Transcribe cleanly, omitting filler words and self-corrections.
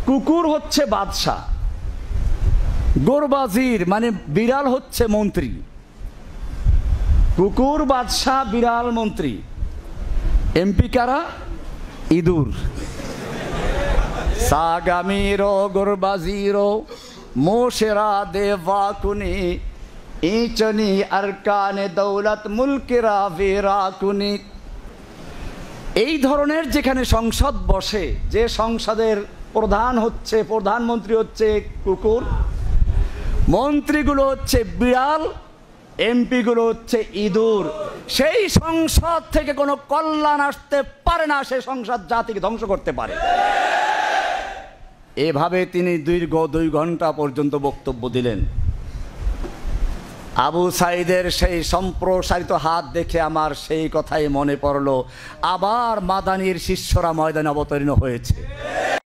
কুকুর হচ্ছে বাদশাহ, গোরবাজির মানে বিড়াল হচ্ছে মন্ত্রী। কুকুর বাদশাহ, বিড়াল মন্ত্রী। এমপি কারা? ইঁদুর। সাগামিরো গোরবাজিরো মোশেরা দেওয়াকুনি ইচনি আরকানে দৌলত মুলকেরা ভেরাকুনি। এই ধরনের যেখানে সংসদ বসে, যে সংসদের প্রধানমন্ত্রী হচ্ছে কুকুর, মন্ত্রীগুলো হচ্ছে বিড়াল, এমপিগুলো হচ্ছে ইঁদুর, সেই সংসদ থেকে কোনো কল্যাণ আসতে পারে না, সেই সংসদ জাতিকে ধ্বংস করতে পারে। এভাবে তিনি দীর্ঘ 2 ঘন্টা পর্যন্ত বক্তব্য দিলেন। আবু সাইদের সেই সম্প্রসারিত হাত দেখে আমার সেই কথাই মনে পড়ল, আবার মাদানির শিষ্যরা ময়দানে অবতীর্ণ হয়েছে।